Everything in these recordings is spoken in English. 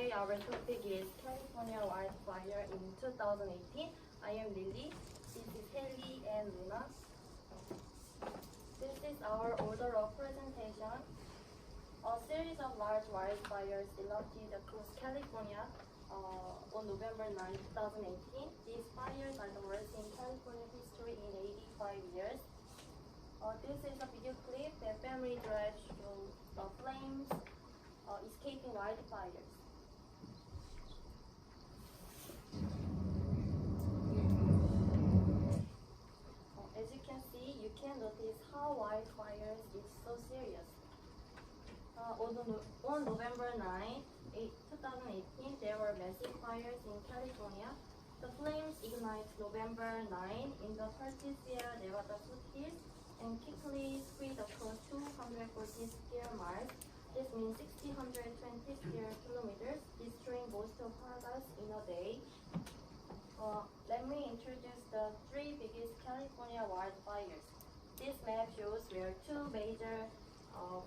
Today our topic is California wildfire in 2018. I am Lily. This is Haley and Luna. This is our order of presentation. A series of large wildfires erupted across California on November 9, 2018. These fires are the worst in California history in 85 years. This is a video clip that family drives through the flames escaping wildfires. As you can see, you can notice how wildfires is so serious. On November 9, 2018, there were massive fires in California. The flames ignited November 9 in the Sierra Nevada foothills and quickly spread across 240 square miles. This means 620 square kilometers, destroying most of paradise in a day. Let me introduce the three biggest California wildfires. This map shows where two major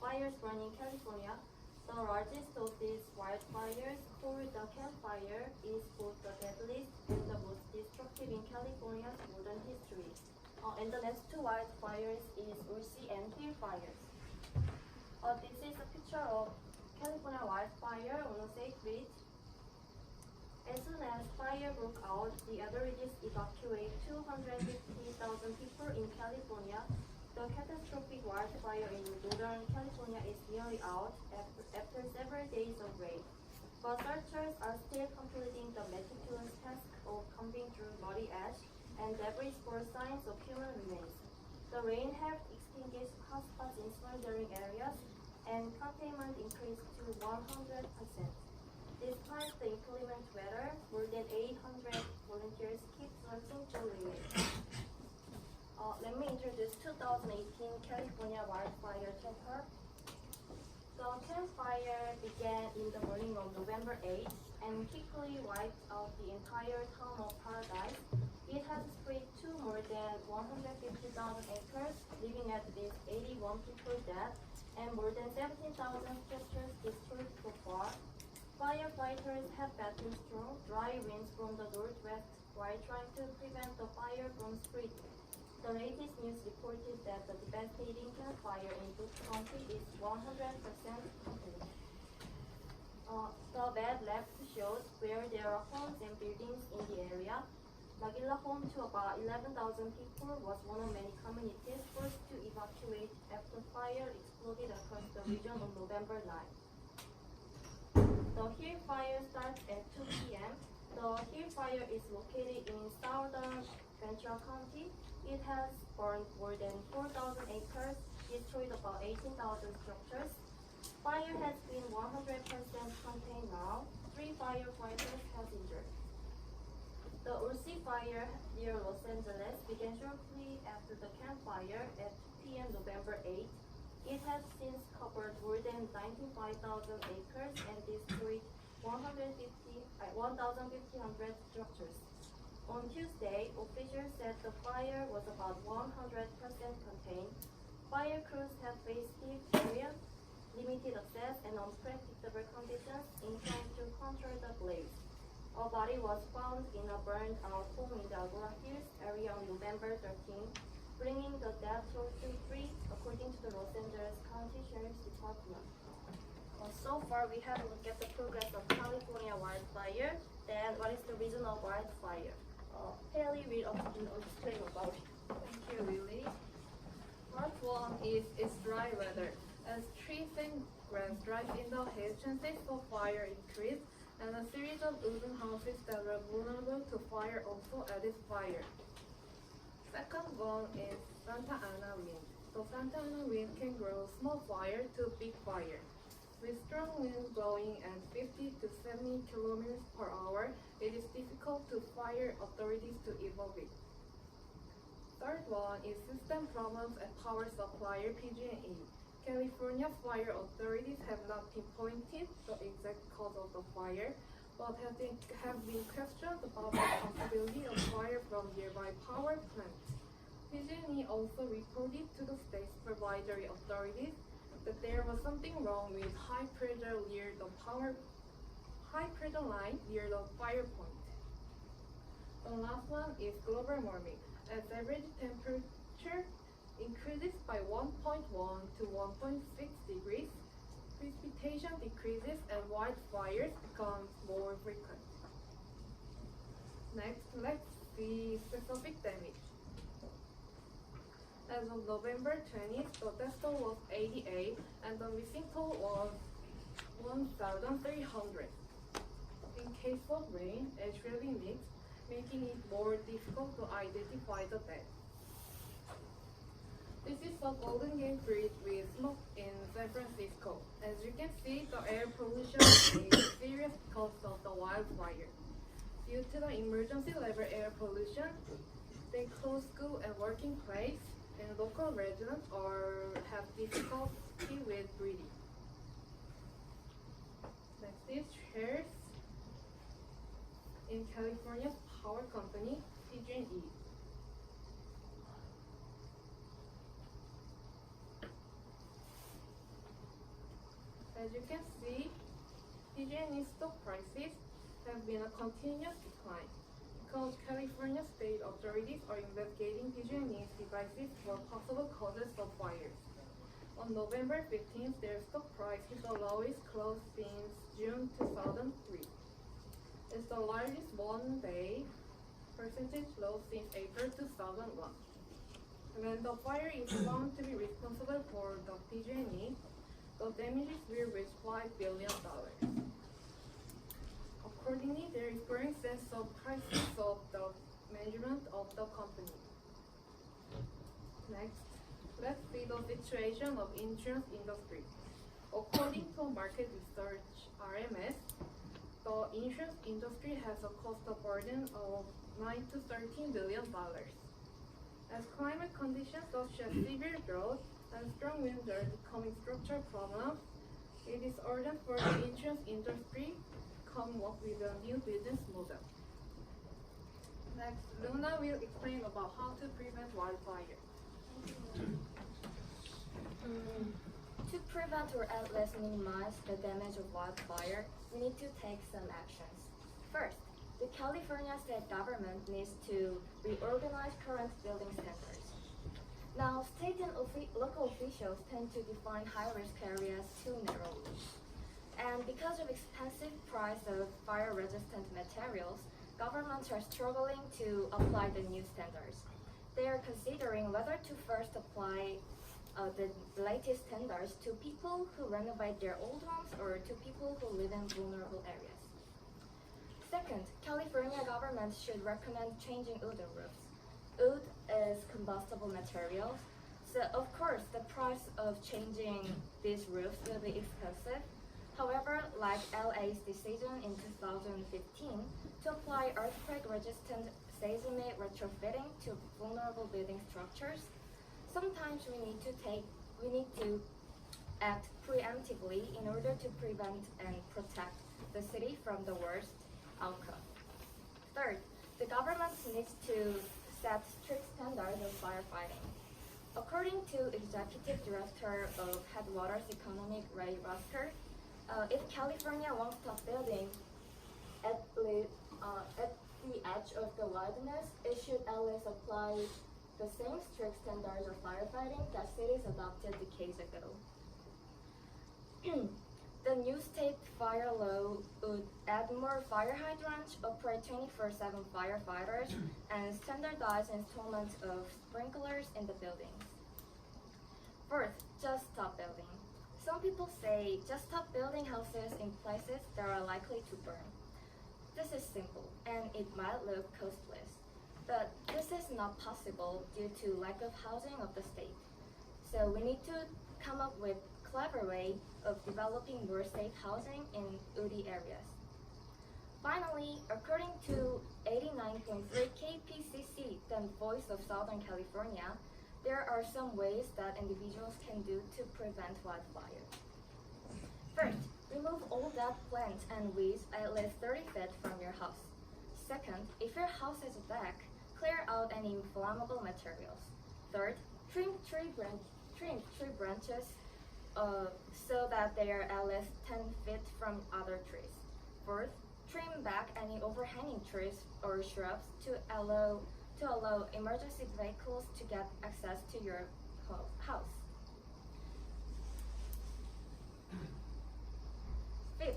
fires burn in California. The largest of these wildfires, called the Camp Fire, is both the deadliest and the most destructive in California's modern history. And the next two wildfires is Ursi and Hill fires. This is a picture of California wildfire on a safe beach. As soon as fire broke out, the authorities evacuated 250,000 people in California. The catastrophic wildfire in northern California is nearly out after several days of rain. But searchers are still completing the meticulous task of combing through muddy ash and debris for signs of human remains. The rain helped extinguish hotspots in smoldering areas, and containment increased to 100%. Despite the inclement weather, more than 800 volunteers keep searching for remains. Let me introduce 2018 California wildfire tracker. The campfire began in the morning of November 8th and quickly wiped out the entire town of Paradise. It has spread to more than 150,000 acres, leaving at least 81 people dead and more than 17,000 structures destroyed so far. Firefighters have battled strong, dry winds from the northwest while trying to prevent the fire from spreading. The latest news reported that the devastating campfire in Butte County is 100% contained. The bed left shows where there are homes and buildings in the area. Nagila, home to about 11,000 people, was one of many communities forced to evacuate after fire exploded across the region on November 9. The Hill fire starts at 2 p.m. The Hill fire is located in southern Ventura County. It has burned more than 4,000 acres, destroyed about 18,000 structures. Fire has been 100% contained now. 3 firefighters have injured. The Ursi fire near Los Angeles began shortly after the campfire at 2 p.m. November 8. It has since covered more than 95,000 acres and destroyed 1,500 structures. On Tuesday, officials said the fire was about 100% contained. Fire crews have faced steep terrain, limited access, and unpredictable conditions in trying to control the blaze. A body was found in a burned-out home in the Agora Hills area on November 13, bringing the death toll to 3, according to the Los Angeles County Sheriff's Department. So far, we have looked at the progress of California wildfire. Then, what is the reason of wildfire? Haley will explain about it. Thank you, Lily. Part 1 is its dry weather. As trees and grass dry in the heat, chances of fire increase, and a series of wooden houses that were vulnerable to fire also added fire. Second one is Santa Ana wind. The Santa Ana wind can grow small fire to big fire. With strong winds blowing at 50 to 70 kilometers per hour, it is difficult to fire authorities to evacuate. Third one is system problems at power supplier PG&E. California fire authorities have not pinpointed the exact cause of the fire, but have been questioned about the possibility of fire from nearby power plants. PG&E also reported to the state supervisory authorities that there was something wrong with high pressure near the power high pressure line near the fire point. The last one is global warming. As average temperature increases by 1.1 to 1.6 degrees, precipitation decreases and wildfires become more frequent. Next, let's see specific damage. As of November 20th, the death toll was 88 and the missing toll was 1,300. In case of rain, it's really mixed, making it more difficult to identify the dead. This is the Golden Gate Bridge with smoke in San Francisco. As you can see, the air pollution is serious because of the wildfire. Due to the emergency level air pollution, they close school and working place, and local residents have difficulty with breathing. Next is shares in California's power company, PG&E. As you can see, PG&E stock prices have been a continuous decline because California state authorities are investigating PG&E's devices for possible causes of fires. On November 15th, their stock price hit the lowest close since June 2003. It's the largest one-day percentage loss since April 2001. When the fire is found to be responsible for the PG&E, the damages will reach $5 billion. Accordingly, there is growing sense of crisis of the management of the company. Next, let's see the situation of insurance industry. According to market research RMS, the insurance industry has a cost burden of $9 to $13 billion. As climate conditions such as severe drought and strong winds are becoming structural problems, it is urgent for the insurance industry to come up with a new business model. Next, Luna will explain about how to prevent wildfire. To prevent or at least minimize the damage of wildfire, we need to take some actions. First, the California state government needs to reorganize current building standards. Now, state and local officials tend to define high-risk areas too narrowly. And because of expensive price of fire-resistant materials, governments are struggling to apply the new standards. They are considering whether to first apply the latest standards to people who renovate their old homes or to people who live in vulnerable areas. Second, California government should recommend changing wooden roofs. Wood is combustible materials, so of course the price of changing these roofs will be expensive. However, like LA's decision in 2015 to apply earthquake-resistant seismic retrofitting to vulnerable building structures, sometimes we need to act preemptively in order to prevent and protect the city from the worst outcome. Third, the government needs to set strict standards of firefighting. According to Executive Director of Headwaters Economic Ray Rusker, if California won't stop building at the edge of the wilderness, it should at least apply the same strict standards of firefighting that cities adopted decades ago. The new state fire law would add more fire hydrants, operate 24/7 firefighters, and standardize installments of sprinklers in the buildings. Fourth, just stop building. Some people say just stop building houses in places that are likely to burn. This is simple, and it might look costless, but this is not possible due to lack of housing of the state. So we need to come up with a clever way of developing more safe housing in woody areas. Finally, according to 89.3 KPCC, the Voice of Southern California, there are some ways that individuals can do to prevent wildfire. First, remove all dead plants and weeds at least 30 feet from your house. Second, if your house has a deck, clear out any inflammable materials. Third, trim tree branches so that they are at least 10 feet from other trees. Fourth, trim back any overhanging trees or shrubs to allow emergency vehicles to get access to your house. Fifth,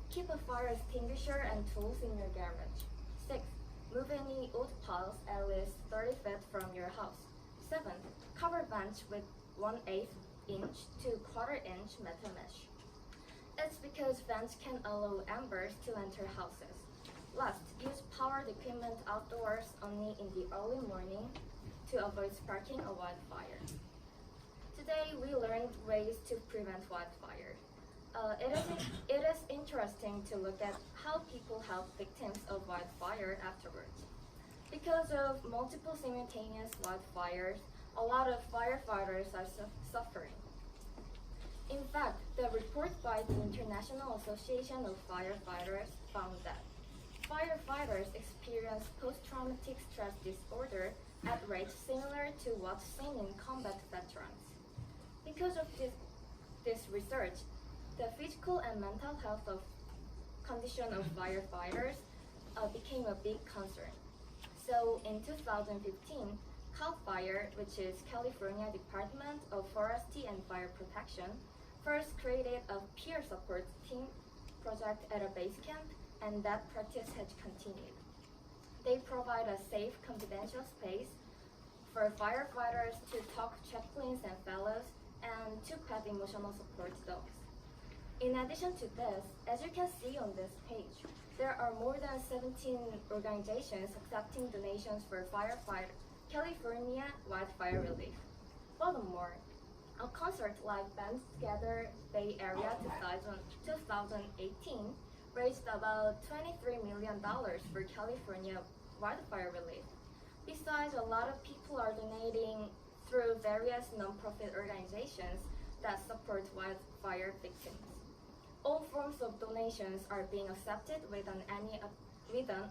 keep a fire extinguisher and tools in your garage. Sixth, move any wood piles at least 30 feet from your house. Seventh, cover vents with 1/8 inch to 1/4 inch metal mesh. It's because vents can allow embers to enter houses. Last, use powered equipment outdoors only in the early morning to avoid sparking a wildfire. Today, we learned ways to prevent wildfire. It is interesting to look at how people help victims of wildfire afterwards. Because of multiple simultaneous wildfires, a lot of firefighters are suffering. In fact, the report by the International Association of Firefighters found that firefighters experience post-traumatic stress disorder at rates similar to what's seen in combat veterans. Because of this research, the physical and mental health condition of firefighters became a big concern. So in 2015, CAL FIRE, which is California Department of Forestry and Fire Protection, first created a peer support team project at a base camp, and that practice has continued. They provide a safe, confidential space for firefighters to talk chaplains and fellows and to pet emotional support dogs. In addition to this, as you can see on this page, there are more than 17 organizations accepting donations for California wildfire relief. Furthermore, a concert like Bands Together Bay Area 2018 raised about $23 million for California wildfire relief. Besides, a lot of people are donating through various non-profit organizations that support wildfire victims. All forms of donations are being accepted with an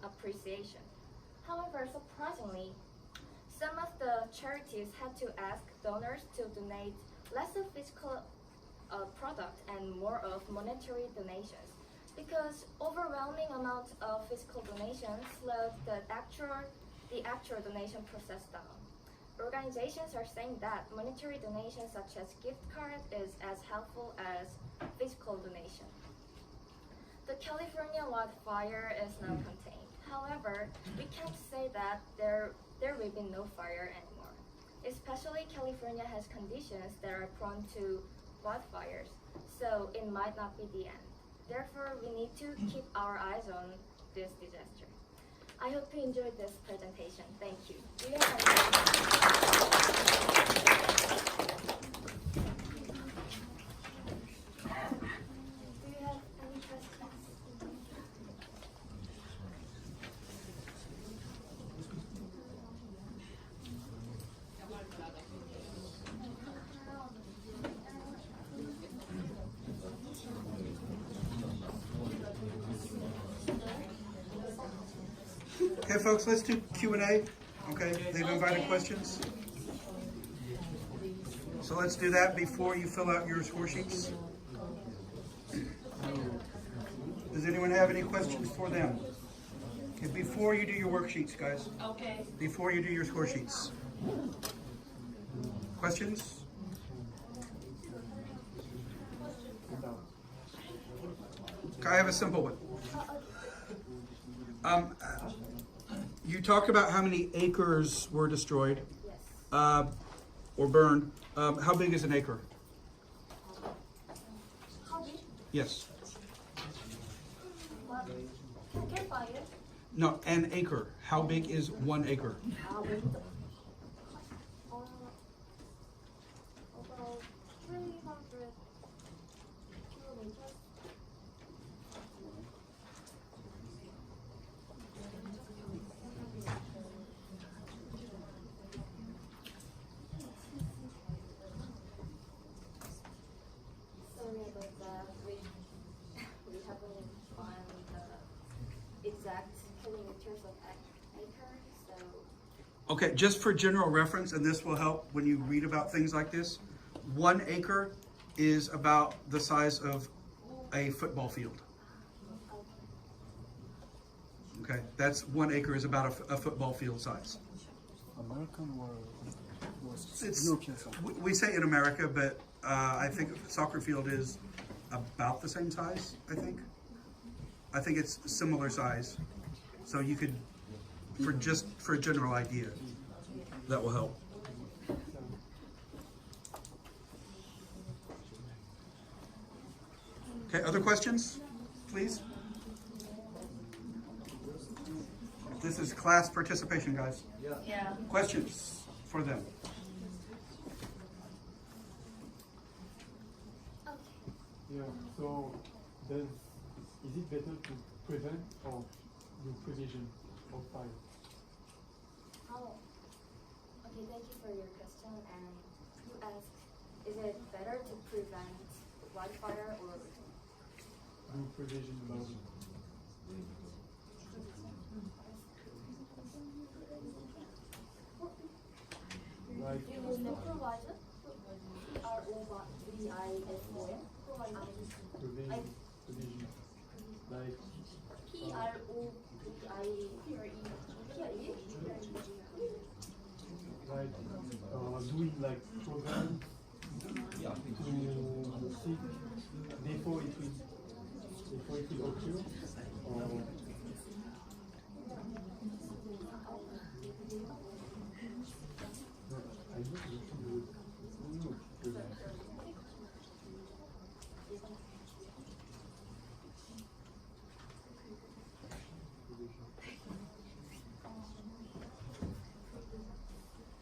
appreciation. However, surprisingly, some of the charities had to ask donors to donate less of physical product and more of monetary donations because overwhelming amount of physical donations slowed the actual donation process down. Organizations are saying that monetary donations such as gift card is as helpful as physical donation. The California wildfire is now contained. However, we can't say that there will be no fire anymore. Especially California has conditions that are prone to wildfires, so it might not be the end. Therefore, we need to keep our eyes on this disaster. I hope you enjoyed this presentation. Thank you. Do you have any questions? Okay, folks, let's do Q&A. Okay, they've invited questions. So let's do that before you fill out your score sheets. Does anyone have any questions for them? Okay, before you do your worksheets, guys. Okay. Before you do your score sheets. Questions? Okay, I have a simple one. You talked about how many acres were destroyed or burned. How big is an acre? How big? Yes. Can fire? No, an acre. How big is 1 acre? About 300 kilometers. Sorry about that. We haven't found the exact kilometers of acre, so. Okay, just for general reference, and this will help when you read about things like this, 1 acre is about the size of a football field. Okay, that's 1 acre is about a football field size. American or It's, European soccer? we say in America, but I think a soccer field is about the same size, I think. I think it's similar size. So you could, for a general idea, that will help. Okay, other questions, please? This is class participation, guys. Yeah. Questions for them? Yeah. So, is it better to prevent or do prevision of fire? Oh, okay, thank you for your question. And you asked, is it better to prevent wildfire or Do prevision about it? Like you mean the provider? P-R-O-V-I-S-O-N? prevision, prevision. Like doing like programs to see before it will occur, or I need to do prevention.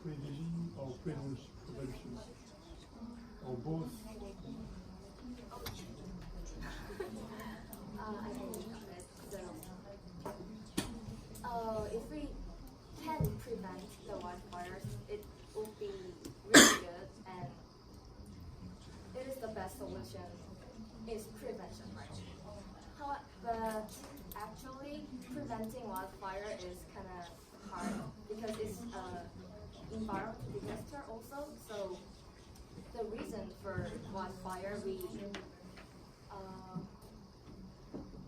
Prevision or prevention, or both. I think it. So, if we can prevent the wildfires, it would be really good, and it is the best solution. Is prevention, right? But actually, preventing wildfire is kind of hard because it's environmental disaster also. So the reason for wildfire we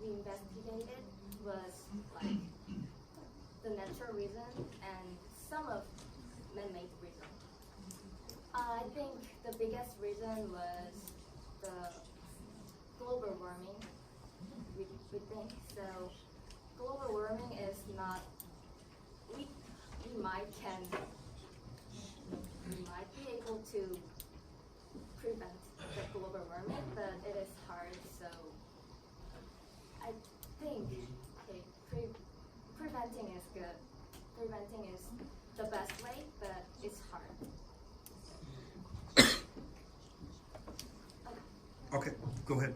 investigated was like the natural reason and some of man-made reason. I think the biggest reason was the global warming. We think so. Global warming is not. We might be able to prevent the global warming, but it is hard. So I think preventing is good. Preventing is the best way, but it's hard. Okay, go ahead.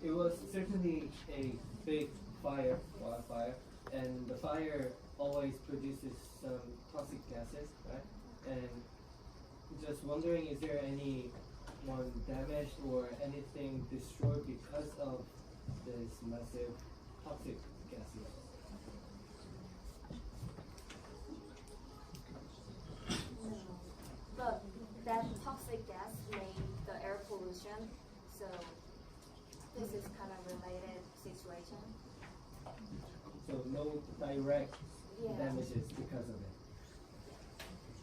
It was certainly a big wildfire, and the fire always produces some toxic gases, right? And just wondering, is there anyone damaged or anything destroyed because of this massive toxic gases? But that toxic gas made the air pollution, so this is kind of related situation. So no direct Yeah. damages because of it.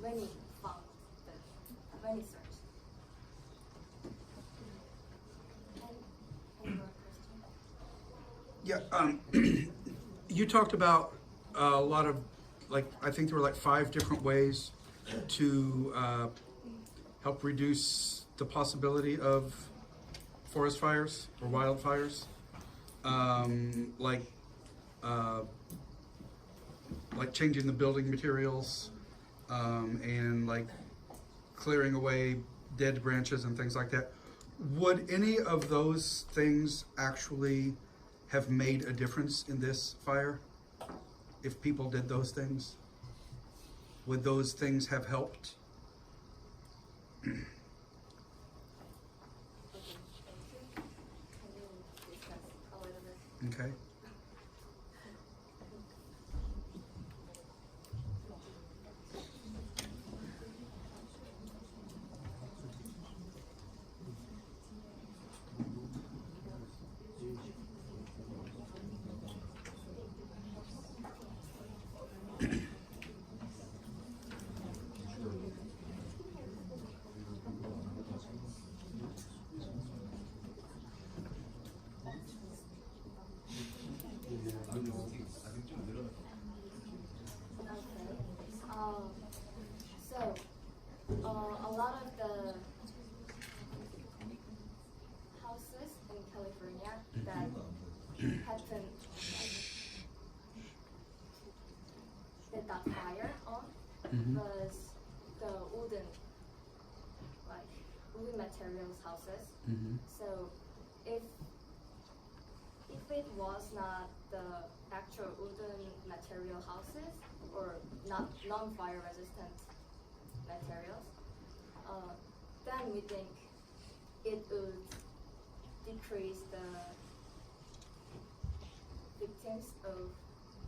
When he found when he searched. Any more questions? Yeah, you talked about a lot of, like, I think there were like 5 different ways to help reduce the possibility of forest fires or wildfires, like changing the building materials, and like clearing away dead branches and things like that. Would any of those things actually have made a difference in this fire? If people did those things, would those things have helped? Okay, thank you. Can you discuss a little bit? Okay. can get that fire on Mhm. was the wooden materials houses. Mhm. So if it was not the actual wooden material houses or not non-fire resistant materials, then we think it would decrease the victims of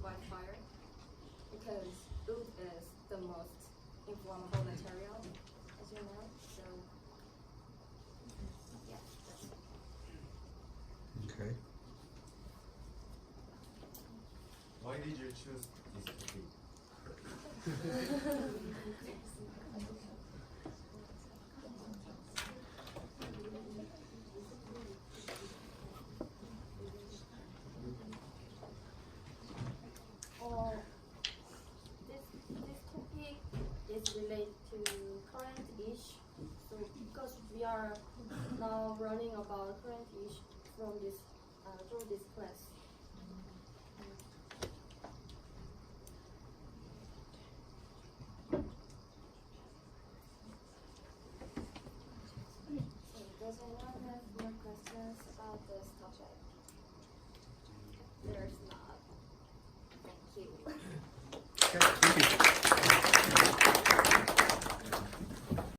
wildfire because wood is the most inflammable material, as you know. So yeah, that's it. Okay. Why did you choose this topic? This topic is related to current issue. So because we are now learning about current issue from this through this class. So does anyone have more questions about this topic? There's not. Thank you.